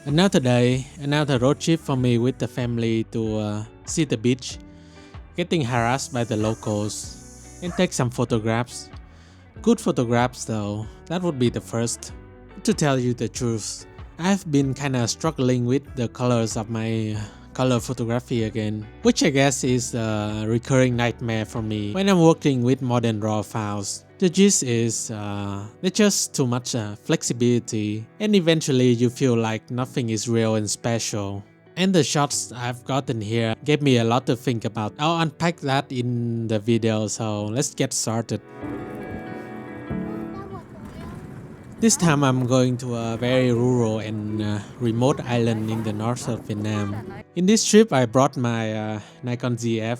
Another day, another road trip for me with the family to see the beach, getting harassed by the locals, and take some photographs. Good photographs though, that would be the first. To tell you the truth, I've been kinda struggling with the colors of my color photography again, which I guess is a recurring nightmare for me when I'm working with modern raw files. The gist is there's just too much flexibility, and eventually you feel like nothing is real and special. And the shots I've gotten here gave me a lot to think about. I'll unpack that in the video, so let's get started. This time I'm going to a very rural and remote island in the north of Vietnam. In this trip I brought my Nikon Zf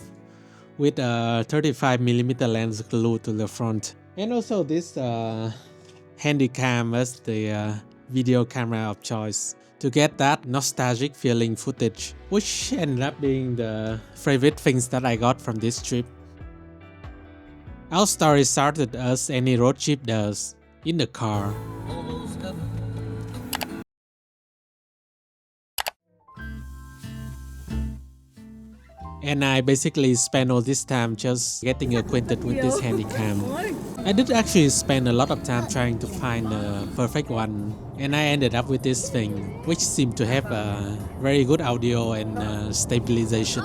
with a 35mm lens glued to the front. And also this handycam as the video camera of choice to get that nostalgic feeling footage, which ended up being the favorite things that I got from this trip. Our story started as any road trip does, in the car. And I basically spent all this time just getting acquainted with this handycam. I did actually spend a lot of time trying to find the perfect one, and I ended up with this thing, which seemed to have a very good audio and stabilization,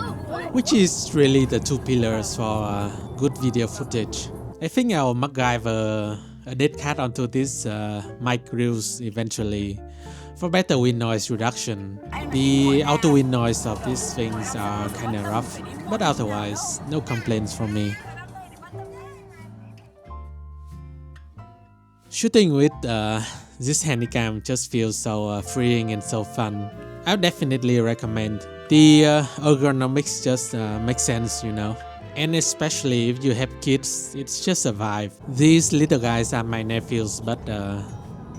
which is really the two pillars for good video footage. I think I'll MacGyver a dead cat onto this mic grills eventually for better wind noise reduction. The auto wind noise of these things are kinda rough, but otherwise no complaints from me. Shooting with this handycam just feels so freeing and so fun. I would definitely recommend. The ergonomics just makes sense, you know. And especially if you have kids, it's just a vibe. These little guys are my nephews, but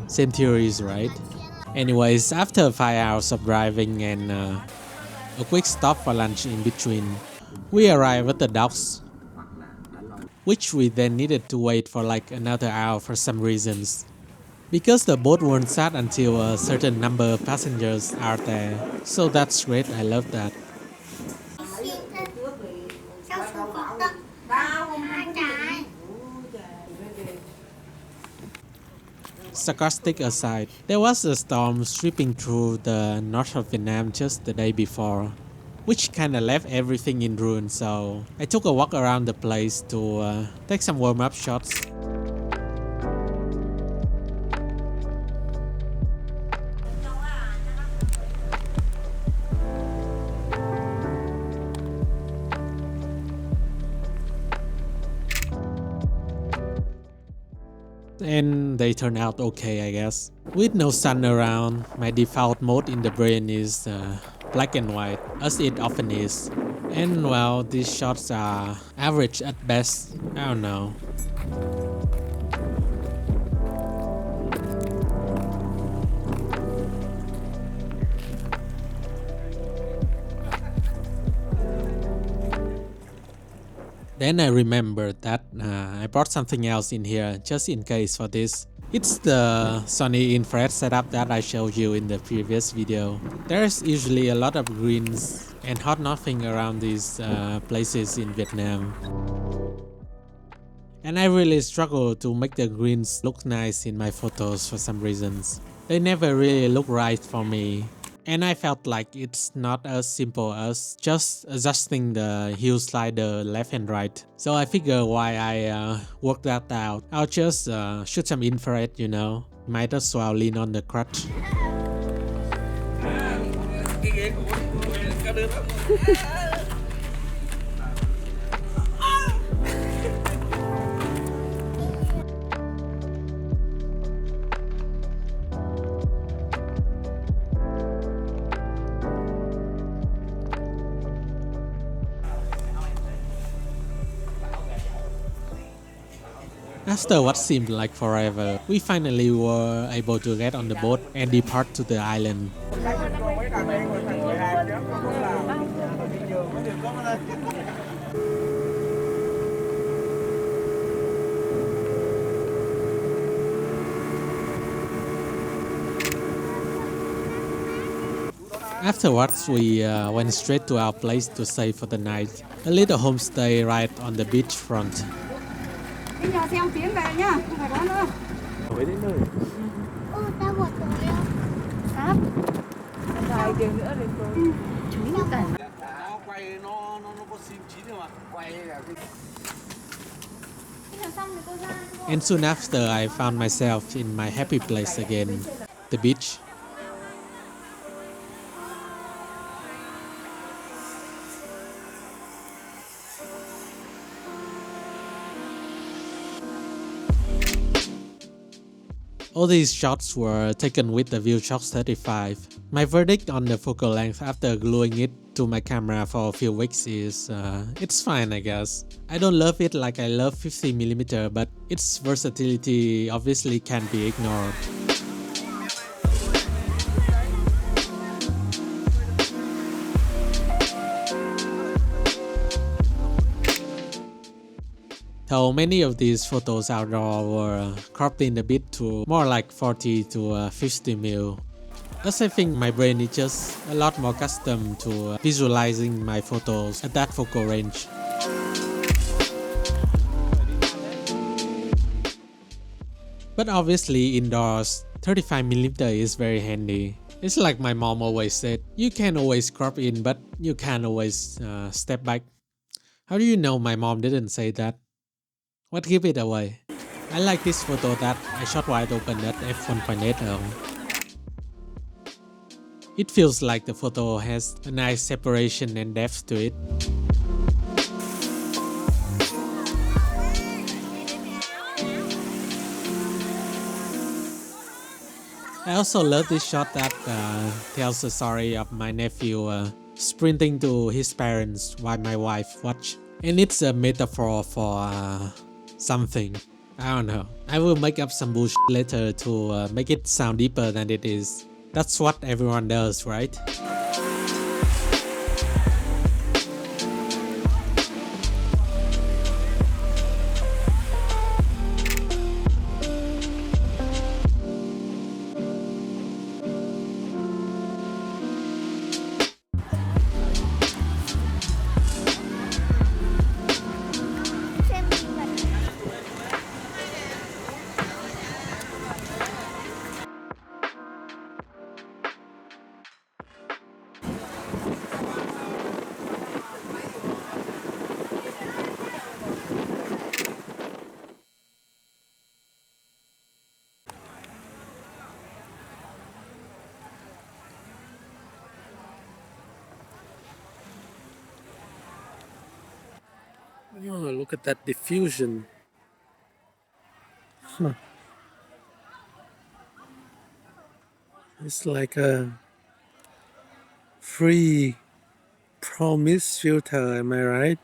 same theories, right? Anyways, after 5 hours of driving and a quick stop for lunch in between, we arrived at the docks, which we then needed to wait for like another hour for some reasons. Because the boat won't start until a certain number of passengers are there. So that's great, I love that. Sarcastic aside, there was a storm sweeping through the north of Vietnam just the day before, which kinda left everything in ruins, so I took a walk around the place to take some warm-up shots. And they turned out okay, I guess. With no sun around, my default mode in the brain is black and white, as it often is. And well, these shots are average at best, I don't know. Then I remembered that I brought something else in here just in case for this. It's the Sony infrared setup that I showed you in the previous video. There's usually a lot of greens and hot nothing around these places in Vietnam. And I really struggle to make the greens look nice in my photos for some reasons. They never really look right for me. And I felt like it's not as simple as just adjusting the hue slider left and right. So I figure while I work that out, I'll just shoot some infrared, you know. Might as well lean on the crutch. After what seemed like forever, we finally were able to get on the boat and depart to the island. Afterwards, we went straight to our place to stay for the night. A little homestay right on the beach front. Đến nhà xem tiếng về nhá, không phải đó nữa. Tới đến nơi. Ta một tối á. Sắp. Vài tiếng nữa đến tối. Chú ý cả. Nó quay nó có sim chín rồi mà. Quay là cái And soon after, I found myself in my happy place again, the beach. All these shots were taken with the ViewShock 35. My verdict on the focal length after gluing it to my camera for a few weeks is it's fine, I guess. I don't love it like I love 50mm, but its versatility obviously can't be ignored. Though many of these photos outdoor were cropped in a bit to more like 40 to 50mm. As I think my brain is just a lot more accustomed to visualizing my photos at that focal range. But obviously indoors, 35mm is very handy. It's like my mom always said, you can always crop in but you can't always step back. How do you know my mom didn't say that? What give it away? I like this photo that I shot wide open at f1.8. It feels like the photo has a nice separation and depth to it. I also love this shot that tells the story of my nephew sprinting to his parents while my wife watched. And it's a metaphor for something. I don't know. I will make up some bullshit later to make it sound deeper than it is. That's what everyone does, right? Oh, look at that diffusion. Huh. It's like a free promise filter, am I right?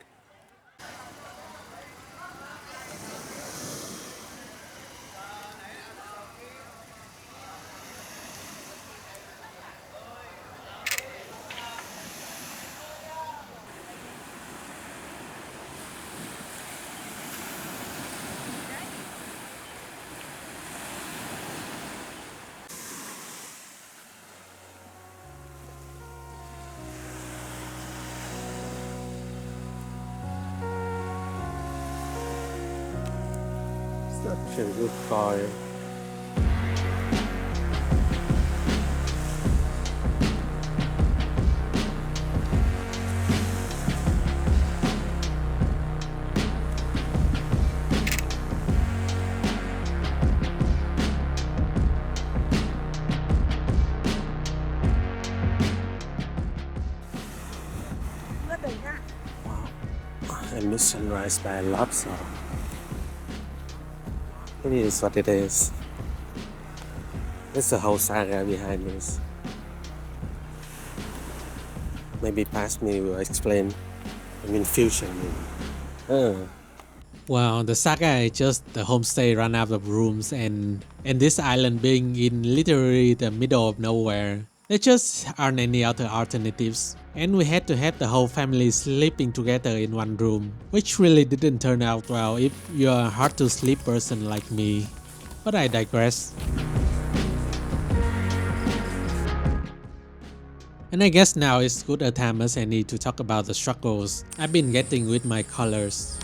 Such a good fire. Wow, I miss sunrise by a lot, so it is what it is. There's a whole saga behind this. Maybe past me will explain. I mean future me. Well, the saga is just the homestay run out of rooms and this island being in literally the middle of nowhere. There just aren't any other alternatives. And we had to have the whole family sleeping together in one room, which really didn't turn out well if you're a hard to sleep person like me. But I digress. And I guess now is good a time as any to talk about the struggles I've been getting with my colors.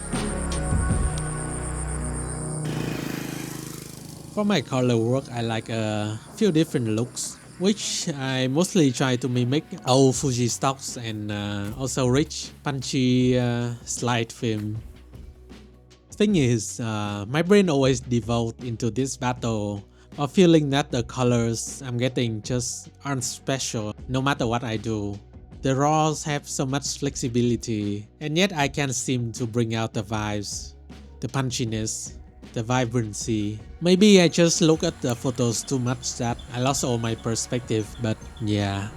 For my color work, I like a few different looks, which I mostly try to mimic old Fuji stocks and also rich, punchy slide film. Thing is, my brain always devolved into this battle of feeling that the colors I'm getting just aren't special no matter what I do. The raws have so much flexibility, and yet I can't seem to bring out the vibes, the punchiness, the vibrancy. Maybe I just look at the photos too much that I lost all my perspective, but yeah.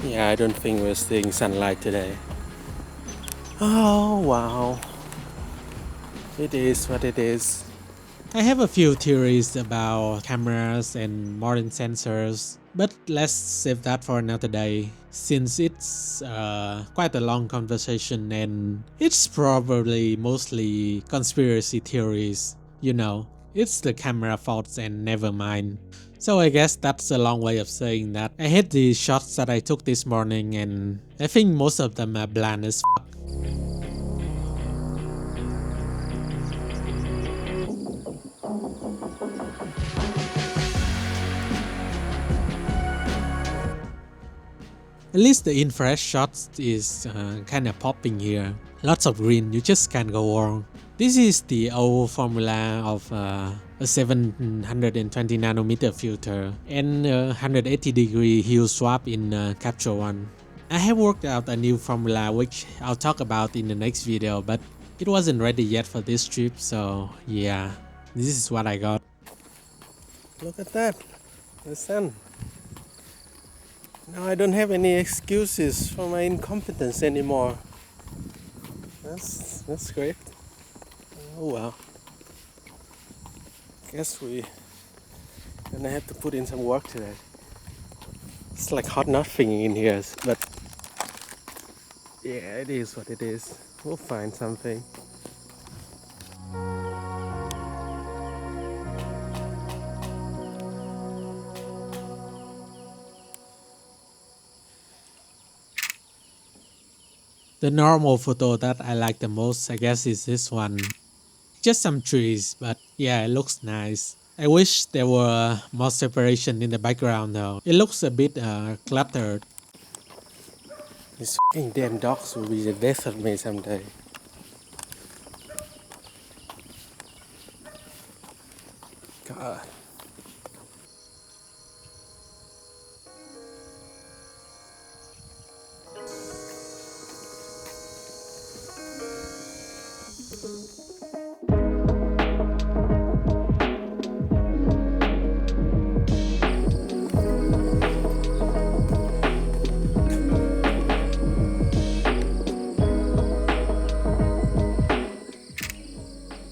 Yeah, I don't think we're seeing sunlight today. Oh wow. It is what it is. I have a few theories about cameras and modern sensors, but let's save that for another day since it's quite a long conversation and it's probably mostly conspiracy theories. You know, it's the camera faults and never mind. So I guess that's a long way of saying that I hate the shots that I took this morning and I think most of them are bland as f. At least the infrared shots is kind of popping here. Lots of green, you just can't go wrong. This is the old formula of a 720 nanometer filter and 180 degree hue swap in Capture One. I have worked out a new formula which I'll talk about in the next video, but it wasn't ready yet for this trip, so yeah, this is what I got. Look at that, the sun. Now I don't have any excuses for my incompetence anymore. That's great. Oh well. Guess we gonna have to put in some work today. It's like hot nothing in here, but yeah, it is what it is. We'll find something. The normal photo that I like the most, I guess, is this one. Just some trees, but yeah, it looks nice. I wish there were more separation in the background though. It looks a bit cluttered. These fucking damn dogs will be the death of me someday. God.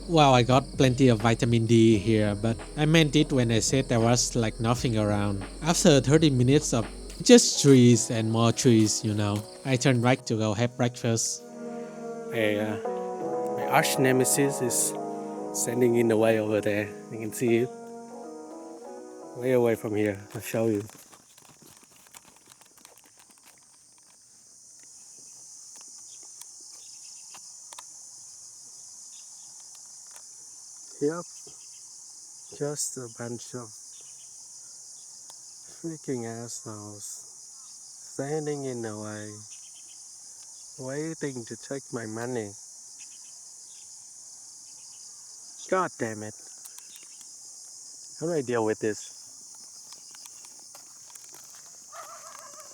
Wow, I got plenty of vitamin D here, but I meant it when I said there was like nothing around. After 30 minutes of just trees and more trees, you know, I turned back to go have breakfast. My archnemesis is standing in the way over there. You can see it way away from here. I'll show you. Yep, just a bunch of freaking assholes standing in the way, waiting to take my money. God damn it. How do I deal with this?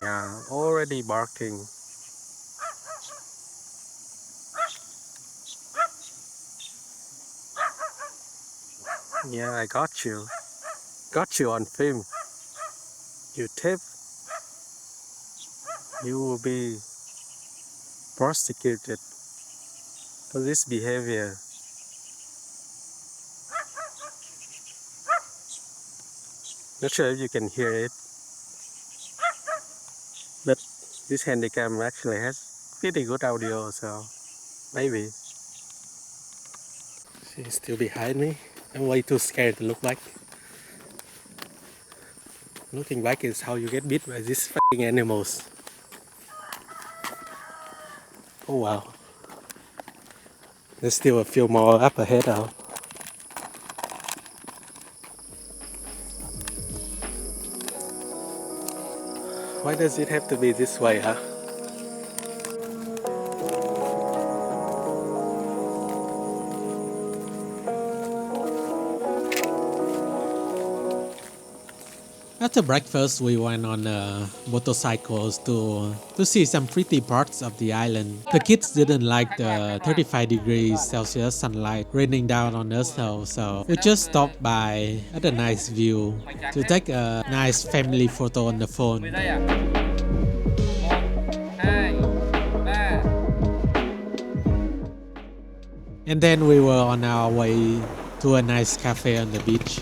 Yeah, already barking. Yeah, I got you. Got you on film. You tip, you will be prosecuted for this behavior. Not sure if you can hear it, but this handycam actually has pretty good audio, so maybe. She's still behind me. I'm way too scared to look back. Looking back is how you get bit by these fucking animals. Oh wow. There's still a few more up ahead though. Why does it have to be this way, huh? After breakfast, we went on motorcycles to see some pretty parts of the island. The kids didn't like the 35 degrees Celsius sunlight raining down on us though, so we just stopped by at a nice view to take a nice family photo on the phone. And then we were on our way to a nice cafe on the beach.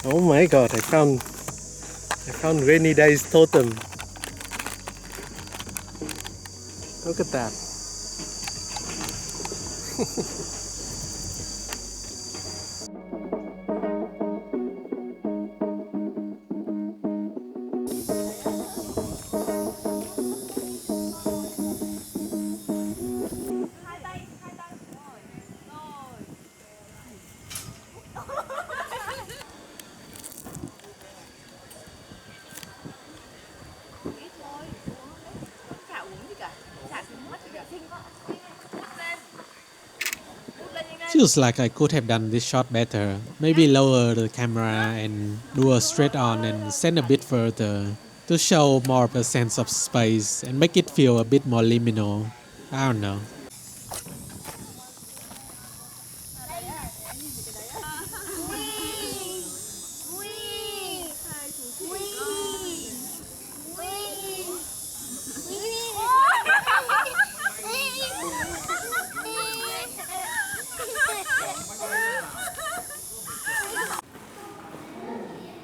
Oh my god, I found rainy days totem. Look at that. Feels like I could have done this shot better. Maybe lower the camera and do a straight on and send a bit further to show more of a sense of space and make it feel a bit more liminal. I don't know.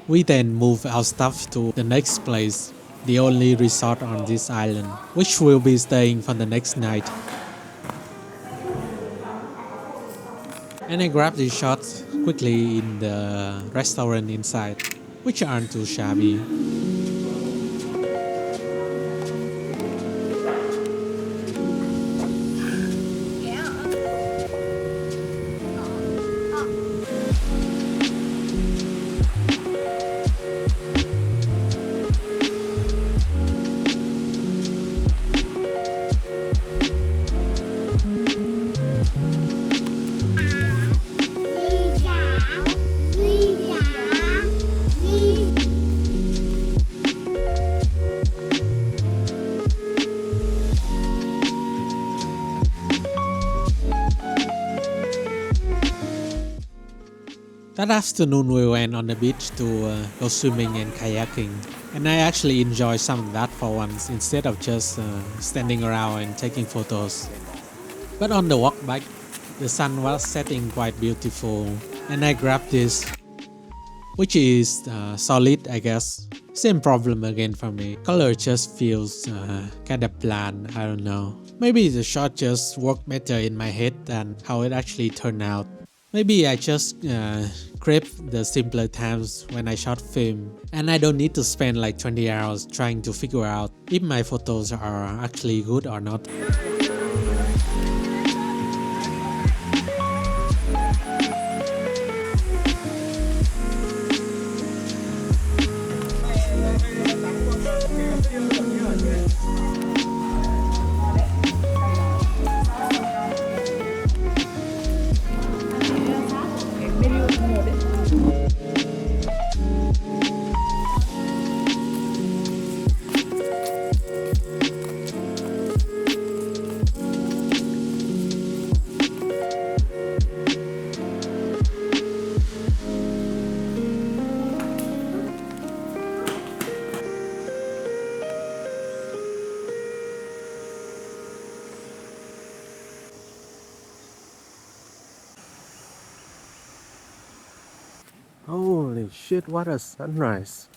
We then move our stuff to the next place, the only resort on this island, which we'll be staying for the next night. And I grabbed these shots quickly in the restaurant inside, which aren't too shabby. That afternoon we went on the beach to go swimming and kayaking, and I actually enjoyed some of that for once instead of just standing around and taking photos. But on the walk back, the sun was setting quite beautiful, and I grabbed this, which is solid, I guess. Same problem again for me. Color just feels kinda bland, I don't know. Maybe the shot just worked better in my head than how it actually turned out. Maybe I just crave the simpler times when I shot film, and I don't need to spend like 20 hours trying to figure out if my photos are actually good or not. Holy shit, what a sunrise.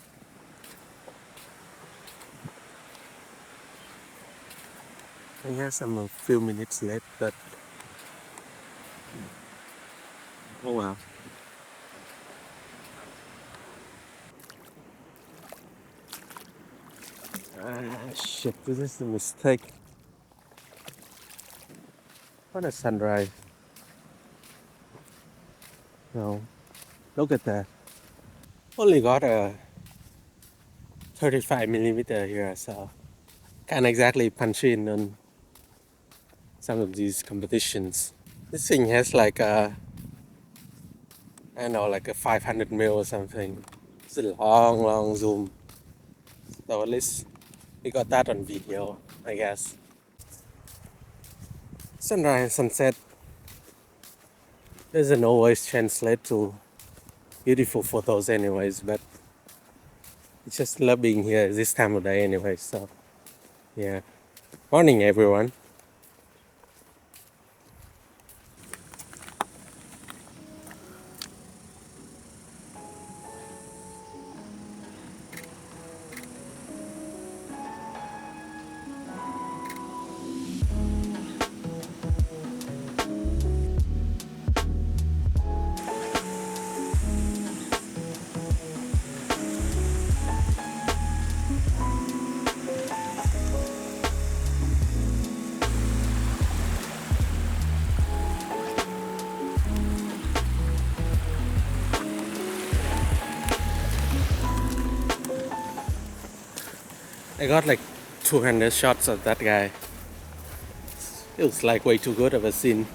I guess I'm a few minutes late, but oh well. Shit, this is a mistake. What a sunrise. No, look at that. Only got a 35mm here, so can't exactly punch in on some of these competitions. This thing has like a, I don't know, like a 500mm or something. It's a long, long zoom. So at least we got that on video, I guess. Sunrise, sunset doesn't always translate to beautiful photos anyways, but it's just love being here this time of day anyway, so yeah. Morning everyone. I got like 200 shots of that guy. Feels like way too good of a scene.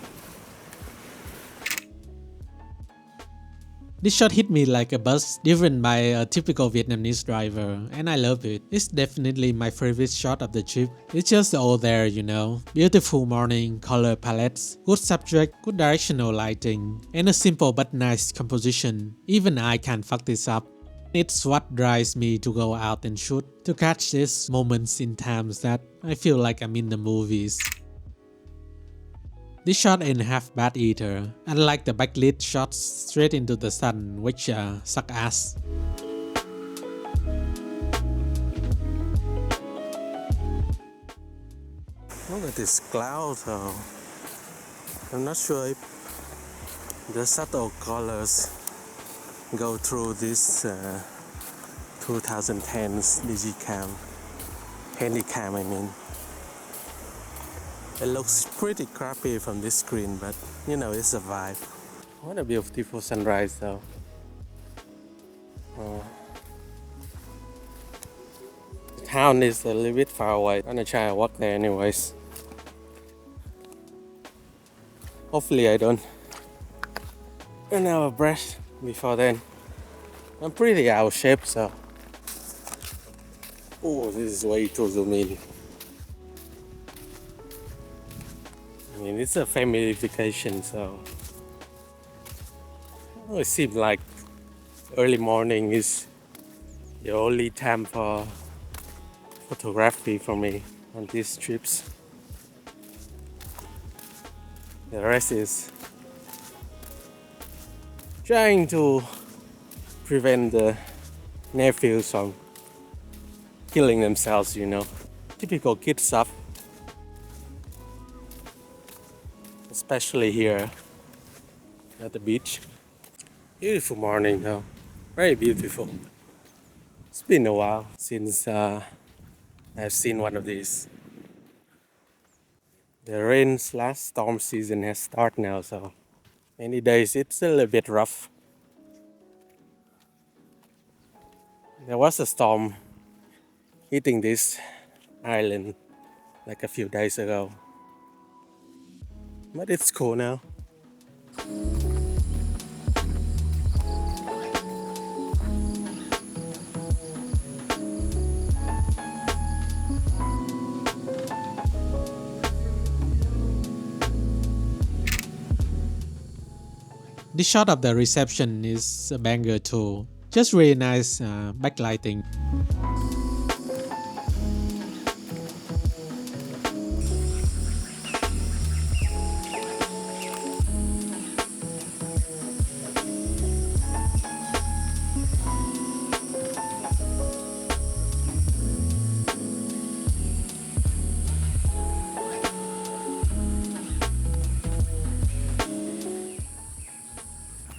This shot hit me like a bus driven by a typical Vietnamese driver, and I love it. It's definitely my favorite shot of the trip. It's just all there, you know. Beautiful morning, color palettes, good subject, good directional lighting, and a simple but nice composition. Even I can fuck this up. It's what drives me to go out and shoot, to catch these moments in times that I feel like I'm in the movies. This shot ain't half bad either, unlike the backlit shots straight into the sun, which suck ass. Look at this cloud though. I'm not sure if the subtle colors go through this 2010's digicam, handycam I mean. It looks pretty crappy from this screen, but you know, it's a vibe. What a beautiful sunrise though. The town is a little bit far away. I'm gonna try to walk there anyways. Hopefully I don't run out of breath before then. I'm pretty out of shape, so. Oh, this is way too zoom in. I mean, it's a family vacation, so it seems like early morning is the only time for photography for me on these trips. The rest is trying to prevent the nephews from killing themselves, you know. Typical kid stuff. Especially here at the beach. Beautiful morning though, very beautiful. It's been a while since I've seen one of these. The rain/storm season has started now, so many days it's a little bit rough. There was a storm hitting this island like a few days ago. But it's cool now. This shot of the reception is a banger too. Just really nice backlighting.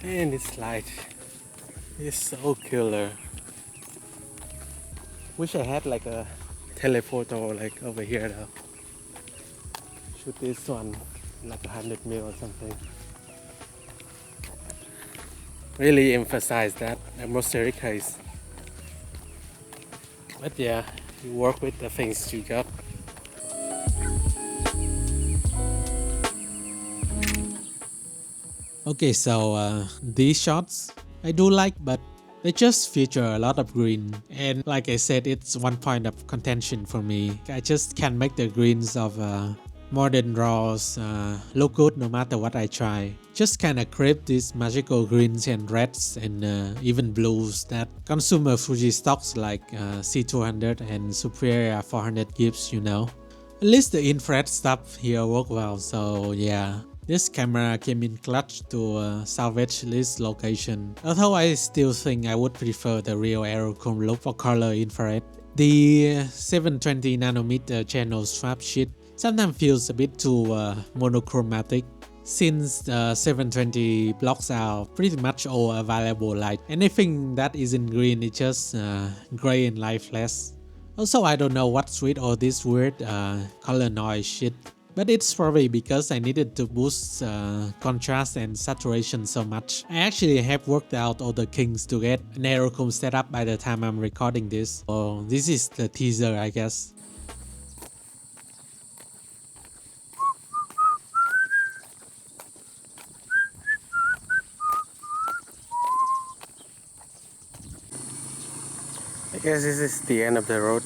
And this light is so killer. Wish I had like a telephoto like over here though. Shoot this one like 100 mil or something. Really emphasize that atmospheric haze. But yeah, you work with the things you got. Okay, so these shots I do like, but they just feature a lot of green, and like I said, it's one point of contention for me. I just can't make the greens of modern raws look good no matter what I try. Just kinda crave these magical greens and reds and even blues that consumer Fuji stocks like C200 and Superior 400 gives, you know. At least the infrared stuff here work well, so yeah. This camera came in clutch to salvage this location, although I still think I would prefer the real aerochrome look for color infrared. The 720nm channel strap sheet sometimes feels a bit too monochromatic, since the 720 blocks out pretty much all available light. Anything that isn't green is just gray and lifeless. Also, I don't know what's with all this weird color noise shit. But it's probably because I needed to boost contrast and saturation so much. I actually have worked out all the kinks to get an aerochrome setup by the time I'm recording this. So this is the teaser, I guess. I guess this is the end of the road.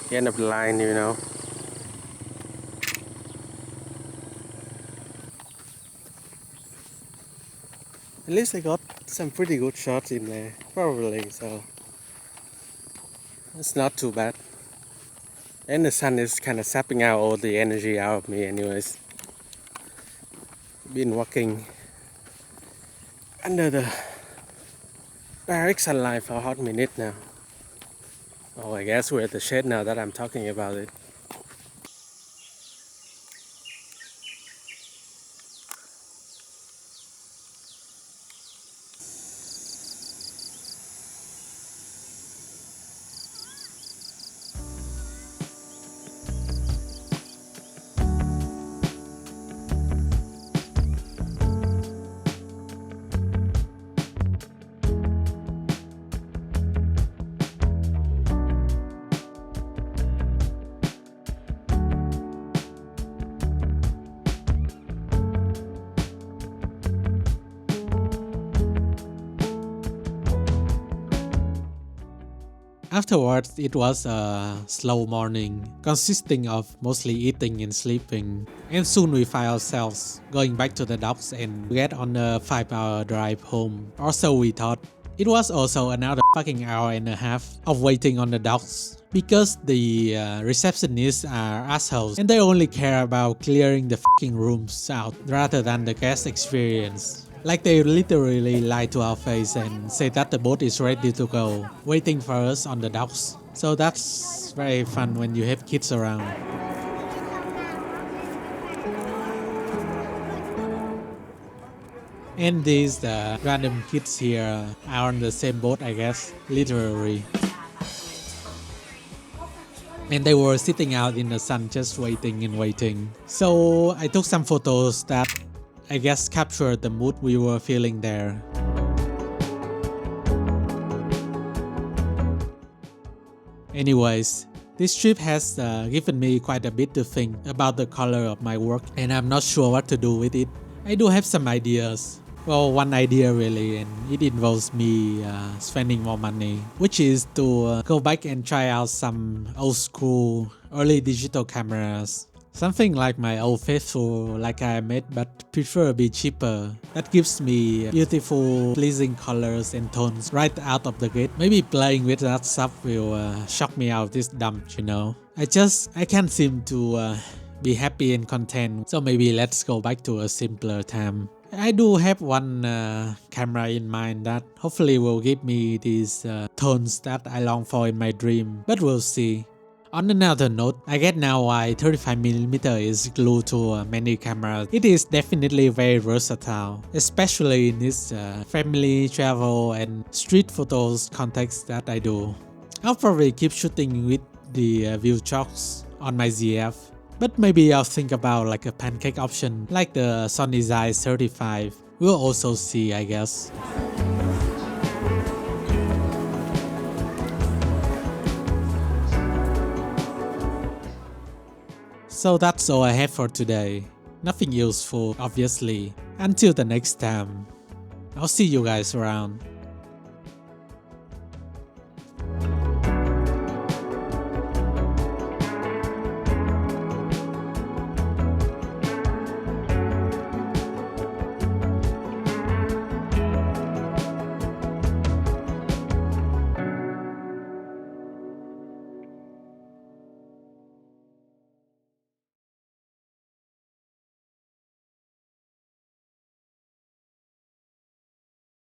The end of the line, you know. At least I got some pretty good shots in there, probably, so it's not too bad. And the sun is kind of sapping out all the energy out of me anyways. Been walking under the direct sunlight for a hot minute now. Oh, I guess we're at the shed now that I'm talking about it. Afterwards, it was a slow morning, consisting of mostly eating and sleeping. And soon we find ourselves going back to the docks and get on a 5-hour drive home. Or so we thought. It was also another fucking hour and a half of waiting on the docks, because the receptionists are assholes and they only care about clearing the fucking rooms out rather than the guest experience. Like they literally lie to our face and say that the boat is ready to go, waiting for us on the docks. So that's very fun when you have kids around. And these random kids here are on the same boat, I guess, literally. And they were sitting out in the sun just waiting and waiting. So I took some photos that I guess captured the mood we were feeling there. Anyways, this trip has given me quite a bit to think about the color of my work, and I'm not sure what to do with it. I do have some ideas. Well, one idea really, and it involves me spending more money, which is to go back and try out some old school early digital cameras. Something like my old faithful like I made, but preferably cheaper. That gives me beautiful, pleasing colors and tones right out of the gate. Maybe playing with that stuff will shock me out of this dump, you know. I can't seem to be happy and content. So maybe let's go back to a simpler time. I do have one camera in mind that hopefully will give me these tones that I long for in my dream, but we'll see. On another note, I get now why 35mm is glued to many cameras. It is definitely very versatile, especially in this family, travel, and street photos context that I do. I'll probably keep shooting with the view chocks on my ZF, but maybe I'll think about like a pancake option like the Sony Zf 35. We'll also see, I guess. So that's all I have for today. Nothing useful, obviously. Until the next time. I'll see you guys around.